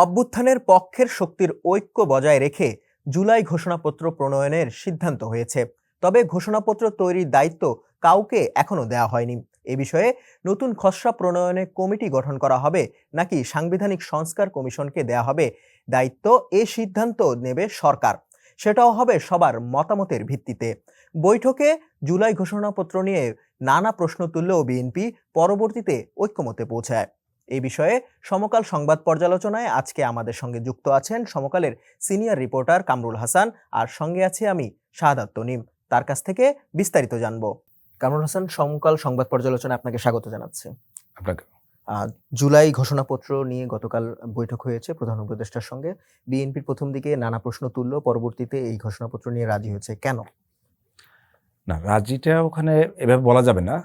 অভ্যুত্থানের পক্ষের শক্তির ঐক্য বজায় রেখে জুলাই ঘোষণাপত্র প্রণয়নের সিদ্ধান্ত হয়েছে। তবে ঘোষণাপত্র তৈরির দায়িত্ব কাউকে এখনো দেওয়া হয়নি। এ বিষয়ে নতুন খসড়া প্রণয়নে কমিটি গঠন করা হবে নাকি সাংবিধানিক সংস্কার কমিশনকে দেওয়া হবে দায়িত্ব, এ সিদ্ধান্ত নেবে সরকার। সেটাও হবে সবার মতামতের ভিত্তিতে। বৈঠকে জুলাই ঘোষণাপত্র নিয়ে নানা প্রশ্ন তুললেও বিএনপি পরবর্তীতে ঐক্যমতে পৌঁছায়। এই বিষয়ে সমকাল সংবাদ পর্যালোচনায় আজকে আমাদের সঙ্গে যুক্ত আছেন সমকালের সিনিয়র রিপোর্টার কামরুল হাসান, আর সঙ্গে আছি আমি শাহাদাত তনিম। তার কাছ থেকে বিস্তারিত জানবো। কামরুল হাসান, সমকাল সংবাদ পর্যালোচনায় আপনাকে স্বাগত জানাচ্ছি। আপনাকে জুলাই ঘোষণাপত্র নিয়ে গতকাল বৈঠক হয়েছে প্রধান উপদেষ্টার সঙ্গে। বিএনপির প্রথম দিকে নানা প্রশ্ন তুললেও পরবর্তীতে এই ঘোষণাপত্র নিয়ে রাজি হয়েছে, কেন? না, রাজিটা ওখানে এভাবে বলা যাবে না।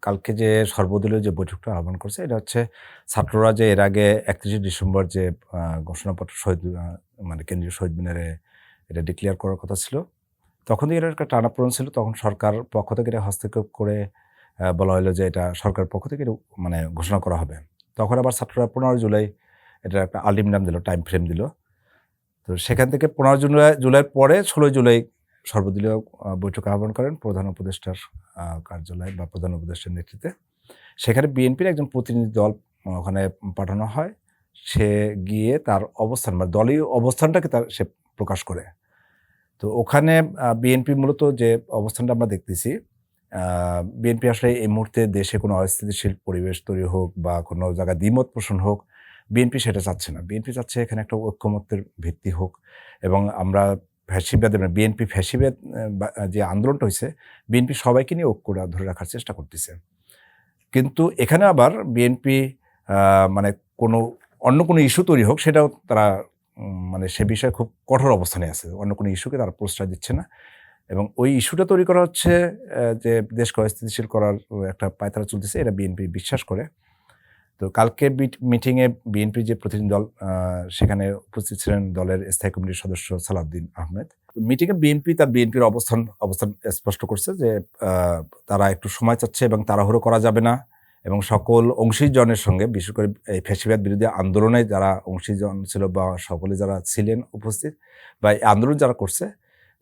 কালকে যে সর্বদলীয় যে বৈঠকটা আহ্বান করছে, এটা হচ্ছে ছাত্ররা যে এর আগে 31 ডিসেম্বর যে ঘোষণাপত্র শহীদ মানে কেন্দ্রীয় শহীদ মিনারে এটা ডিক্লেয়ার করার কথা ছিল, তখন থেকে এটা একটা টানাপোড়েন ছিল। তখন সরকার পক্ষ থেকে এটা হস্তক্ষেপ করে বলা হলো যে এটা সরকারের পক্ষ থেকে মানে ঘোষণা করা হবে। তখন আবার ছাত্ররা 15 জুলাই এটা একটা আলটিমেটাম দিল, টাইম ফ্রেম দিল। তো সেখান থেকে 15 জুলাইয়ের পরে 16 জুলাই সর্বদলীয় বৈঠক আহ্বান করেন প্রধান উপদেষ্টার কার্যালয় বা প্রধান উপদেষ্টার নেতৃত্বে। সেখানে বিএনপির একজন প্রতিনিধি দল ওখানে পাঠানো হয়। সে গিয়ে তার অবস্থান বা দলীয় অবস্থানটাকে সে প্রকাশ করে। তো ওখানে বিএনপি মূলত যে অবস্থানটা আমরা দেখতেছি, বিএনপি আসলে এই মুহূর্তে দেশে কোনো অস্থিতিশীল পরিবেশ তৈরি হোক বা কোনো জায়গায় দ্বিমত পোষণ হোক, বিএনপি সেটা চাচ্ছে না। বিএনপি চাচ্ছে এখানে একটা ঐক্যমত্যের ভিত্তি হোক এবং আমরা ফ্যাসিবাদের বিএনপি ফ্যাসিবাদ যে আন্দোলনটা হয়েছে, বিএনপি সবাইকে নিয়ে ঐক্যটা ধরে রাখার চেষ্টা করতেছে। কিন্তু এখানে আবার বিএনপি মানে অন্য কোনো ইস্যু তৈরি হোক, সেটাও তারা মানে সে বিষয়ে খুব কঠোর অবস্থানে আছে। অন্য কোনো ইস্যুকে তারা প্রশ্রয় দিচ্ছে না এবং ওই ইস্যুটা তৈরি করা হচ্ছে যে দেশকে অস্থিতিশীল করার একটা পায়তারা চলতেছে, এটা বিএনপি বিশ্বাস করে। তো কালকে মিটিংয়ে বিএনপির যে প্রতিনিধি দল সেখানে উপস্থিত ছিলেন দলের স্থায়ী কমিটির সদস্য সালাউদ্দিন আহমেদ। মিটিংয়ে বিএনপি তার বিএনপির অবস্থান স্পষ্ট করছে যে তারা একটু সময় চাচ্ছে এবং তাড়াহুড়ো করা যাবে না এবং সকল অংশীজনের সঙ্গে, বিশেষ করে এই ফ্যাসিবাদ বিরোধী আন্দোলনে যারা অংশীজন ছিল বা সকলে যারা ছিলেন উপস্থিত বা এই আন্দোলন যারা করছে,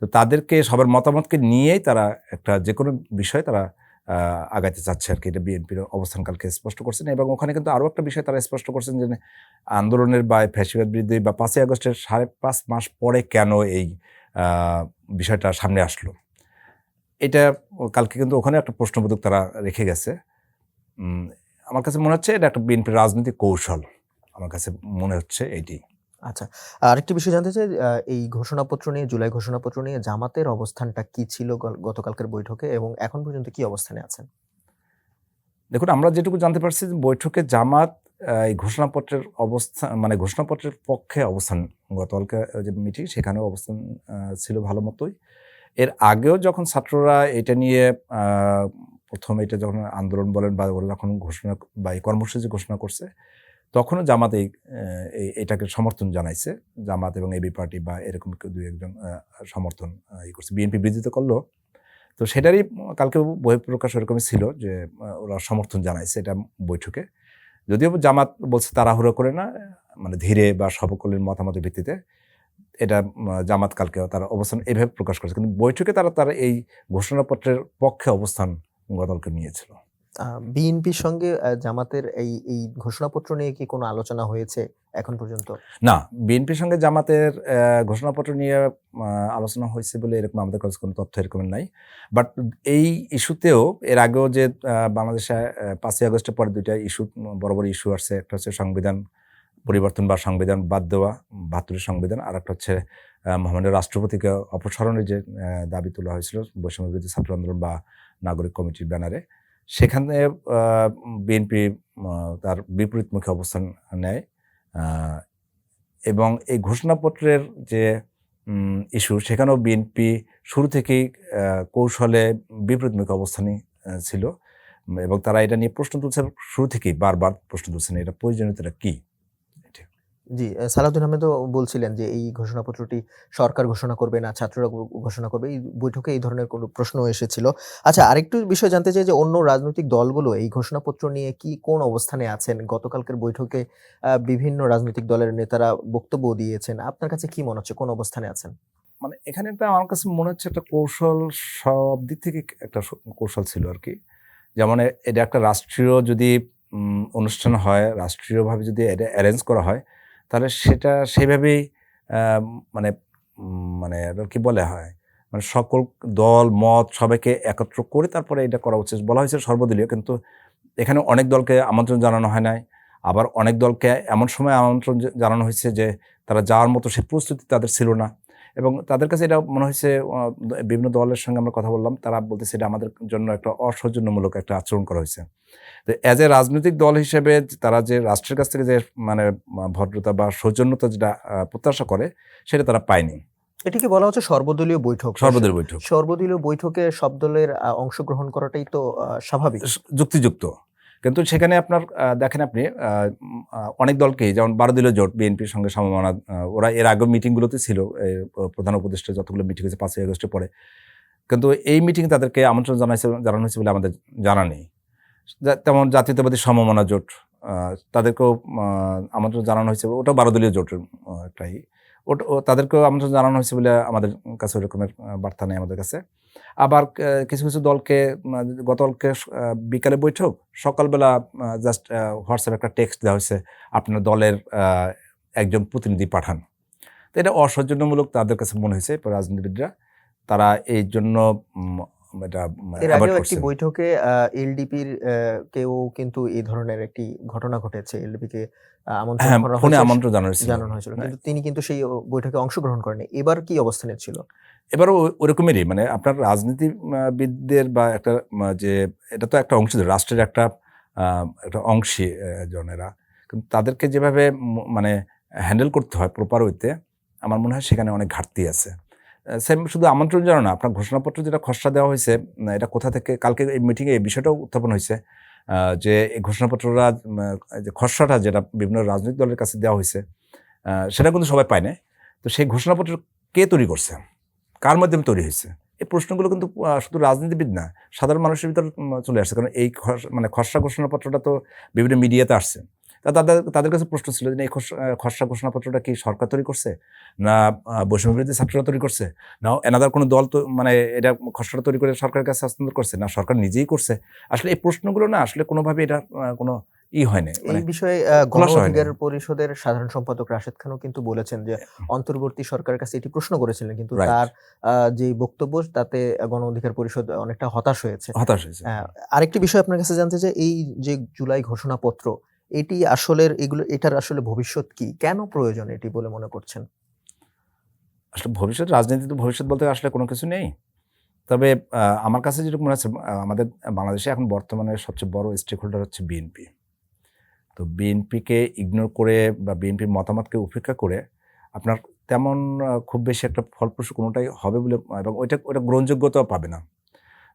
তো তাদেরকে সবার মতামতকে নিয়েই তারা একটা যে কোনো বিষয়ে তারা আগাইতে চাচ্ছে আর কি। এটা বিএনপির অবস্থান কালকে স্পষ্ট করছেন এবং ওখানে কিন্তু আরও একটা বিষয় তারা স্পষ্ট করছেন যে আন্দোলনের বা ফ্যাসিবাদ বিরোধী বা 5ই আগস্টের 5.5 মাস পরে কেন এই বিষয়টা সামনে আসলো, এটা কালকে কিন্তু ওখানে একটা প্রশ্নবোধক তারা রেখে গেছে। আমার কাছে মনে হচ্ছে এটা একটা বিএনপির রাজনৈতিক কৌশল, আমার কাছে মনে হচ্ছে এইটি। আচ্ছা, আরেকটি বিষয় জানতে চাই, এই ঘোষণাপত্র নিয়ে, জুলাই ঘোষণাপত্র নিয়ে জামাতের অবস্থানটা কি ছিল গতকালকের বৈঠকে এবং এখন পর্যন্ত কি অবস্থানে আছেন? দেখুন, আমরা যেটুকু জানতে পারছি যে বৈঠকে জামাত এই ঘোষণাপত্রের মানে ঘোষণাপত্রের পক্ষে অবস্থান, গতকালকে যে মিটিং সেখানেও অবস্থান ছিল ভালো মতোই। এর আগেও যখন ছাত্ররা এটা নিয়ে প্রথম এটা যখন আন্দোলন বলেন বা ওরা যখন ঘোষণা বা এই কর্মসূচি ঘোষণা করছে, তখনও জামাত এটাকে সমর্থন জানাইছে। জামাত এবং এবি পার্টি বা এরকম দুই একজন সমর্থন করছে। বিএনপি বিরোধিতা করলো, তো সেটারই কালকে বহিঃপ্রকাশ এরকমই ছিল যে ওরা সমর্থন জানাইছে এটা বৈঠকে। যদিও জামাত বলছে তাড়াহুড়ো করে না, মানে ধীরে বা সকলের মতামতের ভিত্তিতে এটা জামাত কালকে তার অবস্থান এভাবে প্রকাশ করেছে। কিন্তু বৈঠকে তারা এই ঘোষণাপত্রের পক্ষে অবস্থান গতকালকে নিয়েছিল। বিএনপির সঙ্গে জামাতের এই ঘোষণাপত্র নিয়ে কি কোনো আলোচনা হয়েছে এখন পর্যন্ত? না, বিএনপির সঙ্গে জামাতের ঘোষণাপত্র নিয়ে আলোচনা হয়েছে বলে এরকম আমাদের কাছে কোনো তথ্য এরকম নাই। বাট এই ইস্যুতেও এর আগেও যে বাংলাদেশে 5ই আগস্টের পরে 2টা ইস্যু, বড় বড় ইস্যু আসছে। একটা হচ্ছে সংবিধান পরিবর্তন বা সংবিধান বাদ দেওয়া, 72 সংবিধান। আর একটা হচ্ছে মহামান্য রাষ্ট্রপতিকে অপসারণের যে দাবি তোলা হয়েছিল বৈষম্য বিরোধী ছাত্র আন্দোলন বা নাগরিক কমিটির ব্যানারে। সেখানে বিএনপি তার বিপরীতমুখী অবস্থান নেয় এবং এই ঘোষণাপত্রের যে ইস্যু, সেখানেও বিএনপি শুরু থেকেই কৌশলে বিপরীতমুখী অবস্থানই ছিল এবং তারা এটা নিয়ে প্রশ্ন তুলছে শুরু থেকেই, বারবার প্রশ্ন তুলছেন এটা প্রয়োজনীয়তাটা কী। জি, সালাউদ্দিন আহমেদও বলছিলেন যে এই ঘোষণাপত্রটি সরকার ঘোষণা করবে না ছাত্ররা ঘোষণা করবে। এই বৈঠকে এই ধরনের কোনো প্রশ্ন এসেছিল। আচ্ছা, আরেকটু বিষয় জানতে চাই যে অন্য রাজনৈতিক দলগুলো এই ঘোষণাপত্র নিয়ে কোন অবস্থানে আছেন? গতকালকের বৈঠকে বিভিন্ন রাজনৈতিক দলের নেতারা বক্তব্য দিয়েছেন। আপনার কাছে কি মনে হচ্ছে কোন অবস্থানে আছেন? মানে এখানে একটা আমার কাছে মনে হচ্ছে একটা কৌশল, সব দিক থেকে একটা কৌশল ছিল আরকি। যেমন এটা একটা রাষ্ট্রীয় যদি অনুষ্ঠান হয়, রাষ্ট্রীয়ভাবে যদি এটা এরেঞ্জ করা হয়, তাহলে সেটা সেভাবেই আ মানে মানে এটা কি বলা হয়? মানে সকল দল, মত সবাইকে একত্র করে তারপরে এটা করা উচিত। বলা হয়েছে সর্বদলীয়, কিন্তু এখানে অনেক দলকে আমন্ত্রণ জানানো হয় নাই। আবার অনেক দলকে এমন সময় আমন্ত্রণ জানানো হয়েছে যে তারা যাওয়ার মতো সেই প্রস্তুতি তাদের ছিল না। এবং তাদের কাছে এটা মনে হয়েছে, বিভিন্ন দলের সঙ্গে আমরা কথা বললাম। তারা বলতেছে এটা আমাদের জন্য একটা অসৌজন্যমূলক একটা আচরণ করা হয়েছে। তো এজ এ রাজনৈতিক দল হিসেবে তারা যে রাষ্ট্রের কাছ থেকে যে মানে ভদ্রতা বা সৌজন্যতা যেটা প্রত্যাশা করে, সেটা তারা পায়নি। এটিকে বলা হচ্ছে সর্বদলীয় বৈঠক। সর্বদলীয় বৈঠক। সর্বদলীয় বৈঠকে সব দলের অংশগ্রহণ করাটাই তো স্বাভাবিক। যুক্তিযুক্ত। কিন্তু সেখানে আপনার দেখেন আপনি অনেক দলকেই, যেমন ১২ দলীয় জোট বিএনপির সঙ্গে সমমনা, ওরা এর আগের মিটিংগুলোতে ছিল। প্রধান উপদেষ্টা যতগুলো মিটিং হয়েছে ৫ই আগস্টের পরে। কিন্তু এই মিটিংয়ে তাদেরকে আমন্ত্রণ জানানো হয়েছে বলে আমাদের জানা নেই। তেমন জাতীয়তাবাদী সমমনা জোট, আ তাদেরকেও আমন্ত্রণ জানানো হয়েছে। ওটাও ১২ দলীয় জোটের একটাই। তাদেরকেও আমন্ত্রণ জানানো হয়েছে বলে আমাদের কাছে ওই রকমের বার্তা নেই আমাদের কাছে। আবার কিছু, কিছু দলকে গতকালকে বিকালে বৈঠক, সকালবেলা জাস্ট হোয়াটসঅ্যাপে একটা টেক্সট দেওয়া হয়েছে, আপনার দলের একজন প্রতিনিধি পাঠান। তো এটা অসৌজন্যমূলক তাদের কাছে মনে হয়েছে রাজনীতিবিদরা। তারা এইজন্য এটা এর এভয়েড আগেও একটি করছেন। বৈঠকে এলডিপির কেউ কিন্তু এই ধরনের একটি ঘটনা ঘটেছে। এলডিপিকে আমন্ত্রণ হ্যাঁ, করা ফোনে হয়েছে, আমন্ত্রণ জানানো হয়েছিল। জানানো হয়েছিল। হ্যাঁ, কিন্তু তিনি কিন্তু সেই বৈঠকে অংশগ্রহণ করেননি। এবার কি অবস্থানে ছিল? এবারও ওরকমেরই, মানে আপনার রাজনীতিবিদদের বা একটা যে এটা তো একটা অংশ, রাষ্ট্রের একটা আ একটা অংশী জনেরা। কিন্তু তাদেরকে যেভাবে মানে হ্যান্ডেল করতে হয় প্রপার ওয়েতে, আমার মনে হয় সেখানে অনেক ঘাটতি আছে। সেম শুধু আমন্ত্রণ জানানো না, আপনার ঘোষণাপত্র যেটা খসড়া দেওয়া হয়েছে, এটা কোথা থেকে, কালকে এই মিটিংয়ে এই বিষয়টাও উত্থাপন হয়েছে, যে এই ঘোষণাপত্রটা যে খসড়াটা যেটা বিভিন্ন রাজনৈতিক দলের কাছে দেওয়া হয়েছে, সেটা কিন্তু সবাই পায় নাই। তো সেই ঘোষণাপত্র কে তৈরি করছে? কার মাধ্যমে তৈরি হয়েছে? এই প্রশ্নগুলো কিন্তু শুধু রাজনীতিবিদ না, সাধারণ মানুষের ভিতর চলে আসছে। কারণ এই মানে খসড়া ঘোষণাপত্রটা তো বিভিন্ন মিডিয়াতে আসছে। তাদের তাদের কাছে প্রশ্ন ছিল যে এই খসড়া ঘোষণাপত্রটা কি সরকার তৈরি করছে? না বৈষম্যবিরোধী ছাত্ররা তৈরি করছে? না এনাদার কোনো দল তো মানে এটা খসড়া তৈরি করে সরকারের কাছে হস্তান্তর করছে? না সরকার নিজেই করছে? আসলে এই প্রশ্নগুলো না আসলে কোনোভাবে এটা কোনো হয় নাই। এই মানে বিষয়ে গণ খোলাসা হয়নি। অধিকার পরিষদের সাধারণ সম্পাদক রাশেদ খানও কিন্তু বলেছেন যে অন্তর্বর্তী সরকারের কাছে এটি প্রশ্ন করেছিলেন। কিন্তু রাইট। তার যে বক্তব্য তাতে গণ অধিকার পরিষদ অনেকটা হতাশ হয়েছে। হতাশ হয়েছে। অ্যা আরেকটি বিষয় আপনার কাছে জানতে চাই, এই যে জুলাই ঘোষণাপত্র, এটি আসলের এটার আসলে ভবিষ্যৎ কি? কেন প্রয়োজন এটি বলে মনে করছেন? আসলে রাজনীতিতে ভবিষ্যৎ বলতে আসলে কোনো কিছু নেই। তবে আমার কাছে যেটুকু মনে হচ্ছে, আমাদের বাংলাদেশে এখন বর্তমানে সবচেয়ে বড় স্টেক হোল্ডার হচ্ছে বিএনপি। তো বিএনপিকে ইগনোর করে বা বিএনপির মতামতকে উপেক্ষা করে আপনার তেমন খুব বেশি একটা ফলপ্রসূ কোনোটাই হবে বলে, এবং ওইটা গ্রহণযোগ্যতাও পাবে না।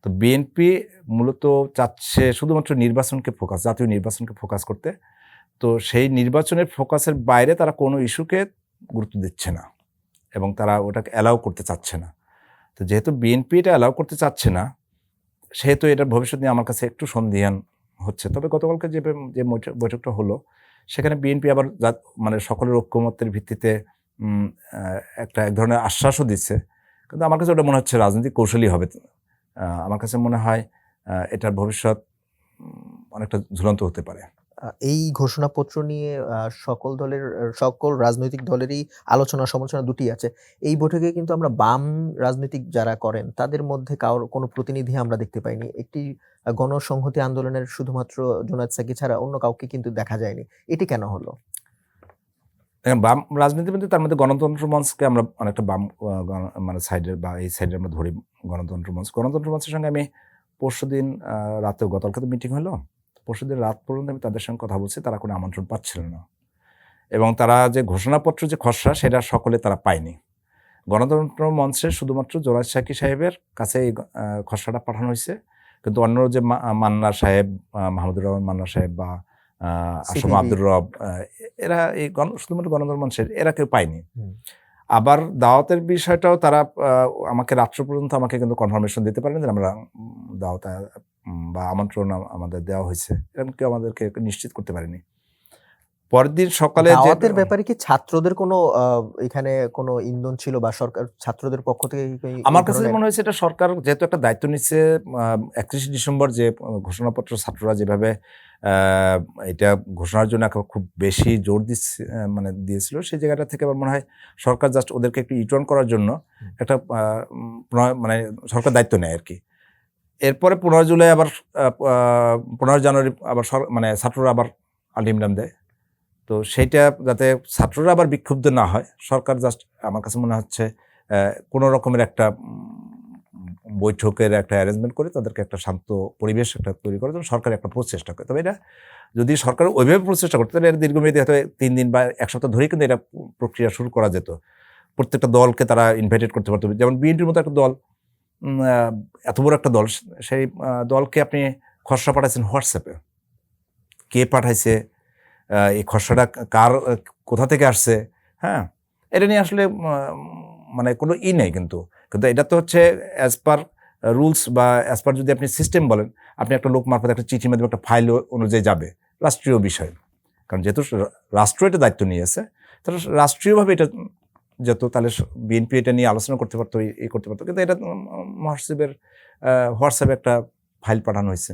তো বিএনপি মূলত চাচ্ছে শুধুমাত্র নির্বাচনকে ফোকাস, জাতীয় নির্বাচনকে ফোকাস করতে। তো সেই নির্বাচনের ফোকাসের বাইরে তারা কোনো ইস্যুকে গুরুত্ব দিচ্ছে না এবং তারা ওটাকে অ্যালাউ করতে চাচ্ছে না। তো যেহেতু বিএনপি এটা অ্যালাউ করতে চাচ্ছে না, সেহেতু এটার ভবিষ্যৎ নিয়ে আমার কাছে একটু সন্দিহান হচ্ছে। তবে গতকালকে যে বৈঠকটা হলো, সেখানে বিএনপি আবার মানে সকলের ঐক্যমত্যের ভিত্তিতে উম আ এক ধরনের আশ্বাসও দিচ্ছে। কিন্তু আমার কাছে ওটা মনে হচ্ছে রাজনৈতিক কৌশলই হবে। আমার কাছে মনে হয় এটার ভবিষ্যৎ অনেকটা ঝুলন্ত হতে পারে। এই ঘোষণাপত্র নিয়ে সকল রাজনৈতিক দলেরই আলোচনা সমালোচনা দুটিই আছে। এই বৈঠকে কিন্তু আমরা বাম রাজনৈতিক যারা করেন তাদের মধ্যে কারোর কোনো প্রতিনিধি আমরা দেখতে পাইনি। একটি গণসংহতি আন্দোলনের শুধুমাত্র জোনায়েদ সাকি ছাড়া অন্য কাউকে কিন্তু দেখা যায়নি। এটি কেন হলো? দেখেন, বাম রাজনীতির মধ্যে তার মধ্যে গণতন্ত্র মঞ্চকে আমরা অনেকটা বাম মানে সাইডের বা এই সাইডে আমরা ধরি গণতন্ত্র মঞ্চ। গণতন্ত্র মঞ্চের সঙ্গে আমি পরশুদিন রাতেও, গতকালকে তো মিটিং হলো। পরশুদিন রাত পর্যন্ত আমি তাদের সঙ্গে কথা বলছি, তারা কোনো আমন্ত্রণ পাচ্ছিল না। এবং তারা যে ঘোষণাপত্র যে খসড়া সেটা সকলে তারা পায়নি। গণতন্ত্র মঞ্চে শুধুমাত্র জোনায়েদ সাকি সাহেবের কাছে এই খসড়াটা পাঠানো হইছে। কিন্তু অন্য যে মান্নার সাহেব, মাহমুদুর রহমান মান্নার সাহেব বা আসম CPB আব্দুর রব, এরা এই শুধুমাত্র গণতন্ত্র মঞ্চের এরা কেউ পায়নি। হুম। আবার দাওয়াতের বিষয়টাও তারা আমাকে রাত্র পর্যন্ত আমাকে কিন্তু কনফার্মেশন দিতে পারেন যে আমরা দাওয়াত বা আমন্ত্রণ আমাদের দেওয়া হয়েছে, এরকম কেউ আমাদেরকে নিশ্চিত করতে পারেনি। পরের দিন সকালে যে দাওয়াতের ব্যাপারে কি ছাত্রদের কোনো এখানে কোনো ইন্ধন ছিল বা সরকার ছাত্রদের পক্ষ থেকে এই আমার কাছে ধরনের মনে হয়েছে এটা সরকার যেহেতু একটা দায়িত্ব নিচ্ছে, 31 ডিসেম্বর যে ঘোষণাপত্র ছাত্ররা যেভাবে এটা ঘোষণার জন্য খুব বেশি জোর দিচ্ছে, মানে দিয়েছিল, সেই জায়গাটা থেকে আমার মনে হয় সরকার জাস্ট ওদেরকে একটু ইউটার্ন করার জন্য একটা মানে সরকার দায়িত্ব নেয় আর কি। এরপরে 15 জুলাই আবার 15 জানুয়ারি আবার মানে ছাত্ররা আবার আলটিমেটাম দেয়। তো সেইটা যাতে ছাত্ররা আবার বিক্ষুব্ধ না হয়, সরকার জাস্ট আমার কাছে মনে হচ্ছে কোনো রকমের একটা বৈঠকের একটা অ্যারেঞ্জমেন্ট করে তাদেরকে একটা শান্ত পরিবেশ একটা তৈরি করার জন্য সরকার একটা প্রচেষ্টা করে। তবে এটা যদি সরকার ওইভাবে প্রচেষ্টা করতো তাহলে এটা দীর্ঘমেয়াদী হয়তো 3 দিন বা 1 সপ্তাহ ধরেই কিন্তু এটা প্রক্রিয়া শুরু করা যেত। প্রত্যেকটা দলকে তারা ইনভাইটেড করতে পারতো। যেমন বিএনপির মতো একটা দল, এত বড় একটা দল, সেই দলকে আপনি খসড়া পাঠাইছেন হোয়াটসঅ্যাপে, কে পাঠাইছে, এই খসড়াটা কার কোথা থেকে আসছে, হ্যাঁ, এটা নিয়ে আসলে মানে কোনো নেই। কিন্তু এটা তো হচ্ছে অ্যাজ পার রুলস বা অ্যাজ পার যদি আপনি সিস্টেম বলেন, আপনি একটা লোক মারফত একটা চিঠির মাধ্যমে একটা ফাইল অনুযায়ী যাবে, রাষ্ট্রীয় বিষয়। কারণ যেহেতু রাষ্ট্র এটা দায়িত্ব নিয়েছে, তাহলে রাষ্ট্রীয়ভাবে এটা যেত, তাহলে বিএনপি এটা নিয়ে আলোচনা করতে পারতো, এই করতে পারতো। কিন্তু এটা মহাসচিবের হোয়াটসঅ্যাপে একটা ফাইল পাঠানো হয়েছে।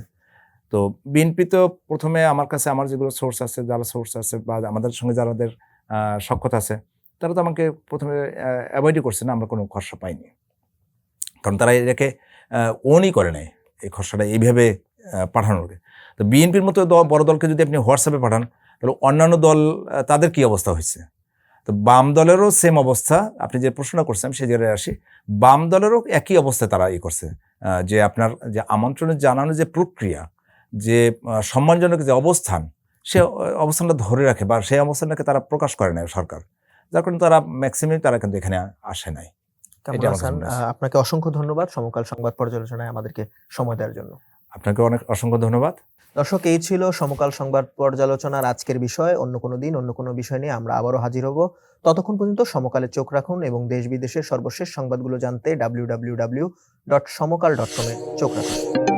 তো বিএনপি তো প্রথমে আমার কাছে আমার যেগুলো সোর্স আছে, যারা সোর্স আছে বা আমাদের সঙ্গে যাদের সখ্যতা আছে, তারা তো আমাকে প্রথমে অ্যাভয়েডই করছে না, আমরা কোনো খসড়া পাইনি। কারণ তারা এটাকে ওনই করে নেয় এই খসড়াটা এইভাবে পাঠানোকে। তো বিএনপির মতো বড় দলকে যদি আপনি হোয়াটসঅ্যাপে পাঠান, তাহলে অন্যান্য দল তাদের কি অবস্থা হয়েছে? তো বাম দলেরও সেম অবস্থা। আপনি যে প্রশ্নটা করছেন সেই জায়গায় আসি, বাম দলেরও একই অবস্থায় তারা করছে, যে আপনার যে আমন্ত্রণের জানানোর যে প্রক্রিয়া, যে সম্মানজনক যে অবস্থান, সে অবস্থানটা ধরে রাখে বা সেই অবস্থানটাকে তারা প্রকাশ করে নেয় সরকার, যার কারণে তারা ম্যাক্সিমাম তারা কিন্তু এখানে আসে নাই। কামরুল হাসান, আপনাকে অসংখ্য ধন্যবাদ সমকাল সংবাদ পর্যালোচনায় আমাদেরকে সময় দেওয়ার জন্য। আপনাকে অনেক অসংখ্য ধন্যবাদ। দর্শক, এই ছিল সমকাল সংবাদ পর্যালোচনার আজকের বিষয়। অন্য কোনো দিন অন্য কোনো বিষয় নিয়ে আমরা আবারও হাজির হব। ততক্ষণ পর্যন্ত সমকালে চোখ রাখুন এবং দেশ বিদেশের সর্বশেষ সংবাদগুলো জানতে www.সমকাল.com চোখ রাখুন।